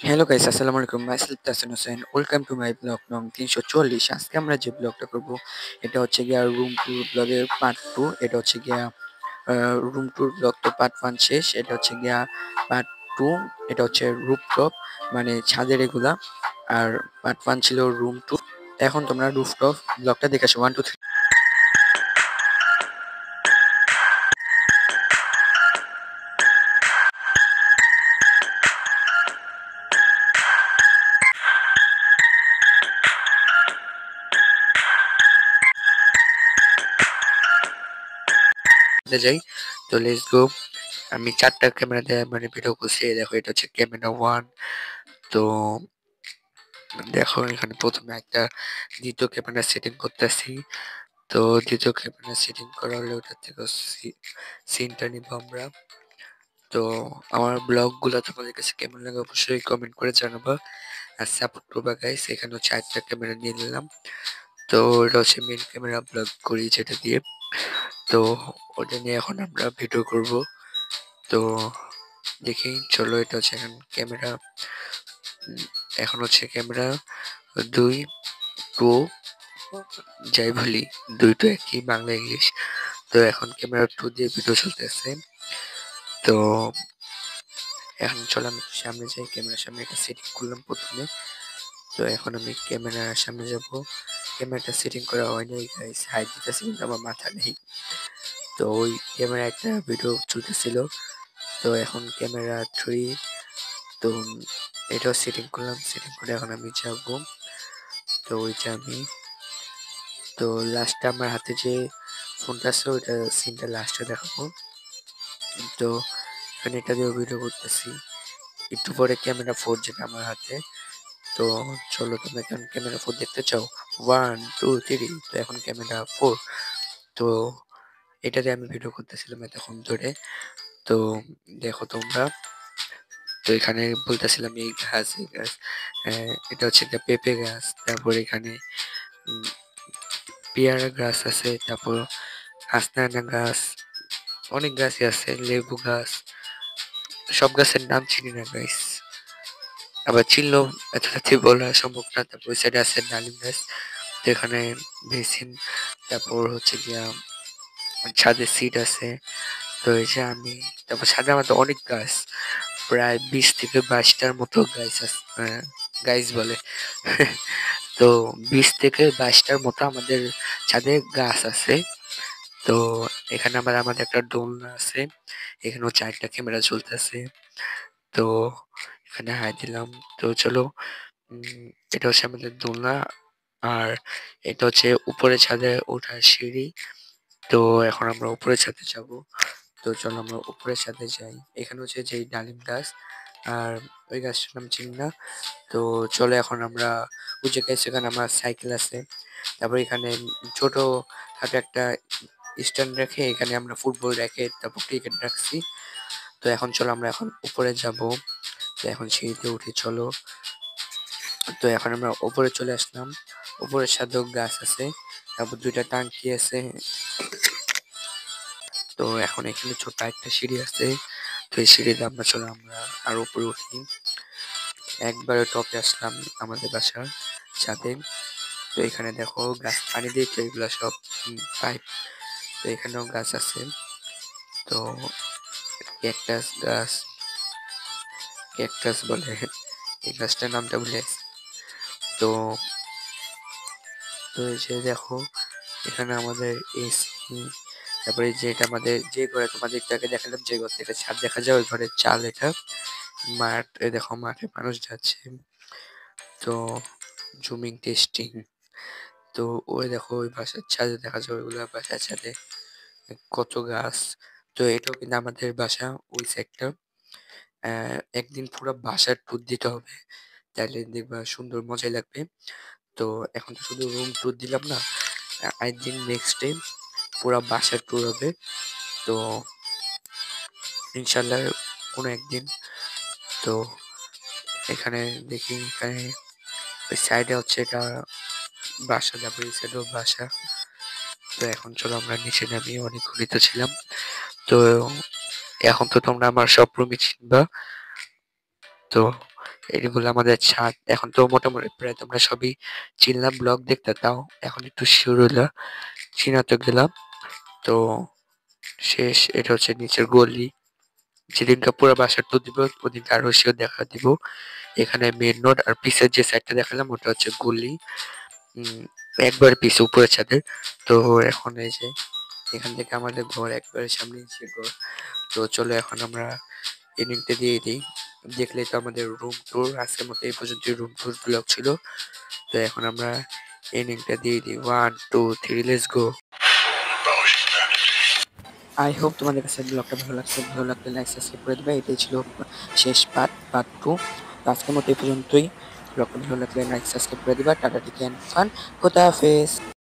Hello guys, আসসালামু আলাইকুম। Myself Tahsin Hossain. Welcome to my blog নং 344। আজকে আমরা যে ব্লগটা করব এটা হচ্ছে গিয়া রুম ট্যুর ব্লগের পার্ট 2। এটা হচ্ছে গিয়া রুম ট্যুর ব্লগ তো পার্ট 1 শেষ। এটা হচ্ছে গিয়া পার্ট 2। এটা হচ্ছে রুফটপ মানে ছাদের এগুলা। আর পার্ট 1 ছিল রুম ট্যুর। এখন তোমরা রুফটপ ব্লগটা দেখে আসো। 1 2 3 তে যাই। তো লেটস গো। আমি 4টা ক্যামেরা দিয়ে মানে ভিডিও করছি। এই দেখো, এটা হচ্ছে ক্যামেরা 1। তো দেখো এখানে প্রথমে একটা দ্বিতীয় ক্যামেরা সেটিং করতেছি। তো দ্বিতীয় ক্যামেরা সেটিং করা হলে ওটার থেকে সিনটা নিব আমরা। তো আমার ব্লগ গুলা তোমাদের কাছে কেমন লাগে অবশ্যই কমেন্ট করে জানাবা আর সাপোর্ট করবা গাইস। এখানে হচ্ছে 4টা ক্যামেরা নিয়ে নিলাম। তো এটা হচ্ছে মেন ক্যামেরা, ব্লগ করি যেটা দিয়ে। তো ওটা নিয়ে এখন আমরা ভিডিও করব। তো দেখি চলো, এটা হচ্ছে এখন ক্যামেরা। এখন হচ্ছে ক্যামেরা 2 প্রো, যাই বলি 2 তো একই, বাংলা ইংলিশ। তো এখন ক্যামেরা 2 দিয়ে ভিডিও চলতেছে। তো এখন চলো আমি সামনে যাই, ক্যামেরার সামনে একটা সেটিং করলাম প্রথমে। তো এখন আমি ক্যামেরার সামনে যাব। ক্যামেরাটা সেটিং করা হয় নাই গাইস, হাইট দিতেছি কিন্তু আমার মাথা নেই। তো ওই ক্যামেরা একটা ভিডিও চলতেছিল। তো এখন ক্যামেরা 3। তো এটাও সেটিং করলাম, সেটিং করে এখন আমি যাব। তো ওইটা আমি, তো লাস্টে আমার হাতে যে ফোনটা আছে ওইটা সিনটা লাস্টে দেখাবো। তো এখানে এটা দিয়ে ভিডিও করতেছি। একটু পরে ক্যামেরা 4 যেটা আমার হাতে। তো চলো, তোমরা এখন ক্যামেরা 4 দেখতে চাও? 1 2 3। তো এখন ক্যামেরা 4। তো এটাতে আমি ভিডিও করতেছিলাম এতক্ষণ ধরে। তো দেখো তোমরা। তো এখানে বলতেছিলাম এই গাছ এই গাছ, এটা হচ্ছে একটা পেঁপে গাছ। তারপর এখানে উম, পেয়ারা গাছ আছে। তারপর হাসনানা গাছ, অনেক গাছই আছে, লেবু গাছ। সব গাছের নাম চিনি না গাইস, আবার চিনলেও এত তাড়াতাড়ি বলা সম্ভব না। তারপর ওই সাইডে আছে ডালিম গাছ। তো এখানে বেসিন। তারপর হচ্ছে গিয়া ছাদে সিট আছে। তো এই যে আমি, তারপর ছাদে আমাদের অনেক গাছ, প্রায় 20 থেকে 22টার মতো গাছ আছে। গাছ বলে তো 20 থেকে 22টার মতো আমাদের ছাদে গাছ আছে। তো এখানে আমাদের একটা দোলনা আছে। এখানেও 4টা ক্যামেরা চলতেছে। তো এখানে হাই দিলাম। তো চলো, এটা হচ্ছে আমাদের দোলনা। আর এটা হচ্ছে উপরে ছাদে ওঠার সিঁড়ি। তো এখন আমরা উপরে ছাদে যাব। তো চলো আমরা উপরের ছাদে যাই। এখানে হচ্ছে যে ডালিম গাছ, আর ওই গাছটার নাম চিনি না। তো চলো এখন আমরা ওই জায়গায়, সেখানে আমার সাইকেল আছে। তারপর এখানে ছোট খাটো একটা স্ট্যান্ড রেখে এখানে আমরা ফুটবল রেখে তারপর ক্রিকেট রাখছি। তো এখন চলো আমরা এখন উপরে যাব। তো এখন সিঁড়িতে উঠি চলো। তো এখন আমরা উপরে চলে আসলাম। উপরের সাথেও গাছ আছে, তারপর 2টা টাঙ্কি আছে। তো এখন এখানে ছোট একটা সিঁড়ি আছে। তো এই সিঁড়িতে আমরা চলো আমরা আর উপরে উঠি। একবারে টপে আসলাম আমাদের বাসার ছাদে। তো এখানে দেখো গাছ পানি দিয়ে, তো এগুলা সব পাইপ। তো এখানেও গাছ আছে। তো ক্যাকটাস গাছ, ক্যাকটাস বলে এই গাছটার নামটা ভুলে গেছি। তো তো এই যে দেখো এখানে আমাদের এসি। তারপরে যে এটা আমাদের যে ঘরে তোমাদের একটু আগে দেখালাম, যে ঘর থেকে ছাদ দেখা যায়, ওই ঘরের চাল এটা। মাঠ, এই দেখো মাঠে মানুষ যাচ্ছে। তো জুমিং টেস্টিং। তো ওই দেখো ওই বাসার ছাদে দেখা যায়, ওইগুলা বাসার ছাদে কত গাছ। তো এটাও কিন্তু আমাদের বাসা ওই সাইডটা। একদিন পুরো বাসার ট্যুর দিতে হবে, তাহলে দেখবা সুন্দর মজাই লাগবে। তো এখন তো শুধু রুম ট্যুর দিলাম না, আই থিঙ্ক নেক্সট টাইম পুরো বাসার ট্যুর হবে। তো ইনশাল্লাহ কোনো একদিন। তো এখানে দেখি, এখানে ওই সাইডে হচ্ছে এটা বাসা, যাবে এই সাইডেও বাসা। তো এখন চলো আমরা নিচে নামি, অনেকক্ষণই তো ছিলাম। তো এখন তো তোমরা আমার সব রুমই চিনবা। তো এগুলো আমাদের ছাদ। এখন তো মোটামুটি প্রায় তোমরা সবই চিনলাম, ব্লগ দেখতে। তাও এখন একটু শিওর হইলা, চিনাতে গেলাম। তো শেষ, এটা হচ্ছে নিচের গলি। যেদিনকে পুরো বাসার ট্যুর দিব ওদিনকে আরো শিওর দেখা দিব। এখানে মেইন রোড, আর পিছের যে সাইডটা দেখালাম ওটা হচ্ছে গলি। একবার পিছে উপরের ছাদের। তো এখন এই যে এখান থেকে আমাদের ঘর একবারে সামনে নিচে ঘর। তো চলো এখন আমরা এন্ডিংটা দিয়ে দিই। দেখলেই তো আমাদের রুম ট্যুর আজকের মতো এই পর্যন্ত রুম ট্যুর ব্লগ ছিল। তো এখন আমরা এন্ডিংটা দিয়ে দিই। 1 2 3 লেটস গো। আই হোপ তোমাদের কাছে ব্লগটা ভালো লাগছে। ভালো লাগলে লাইক সাবস্ক্রাইব করে দিবে। এটাই ছিল শেষ পার্ট 2। তো আজকের মতো এই পর্যন্তই। ব্লগটা ভালো লাগলে লাইক সাবস্ক্রাইব করে দিবা। Tata take care, fun. খোদা হাফেজ।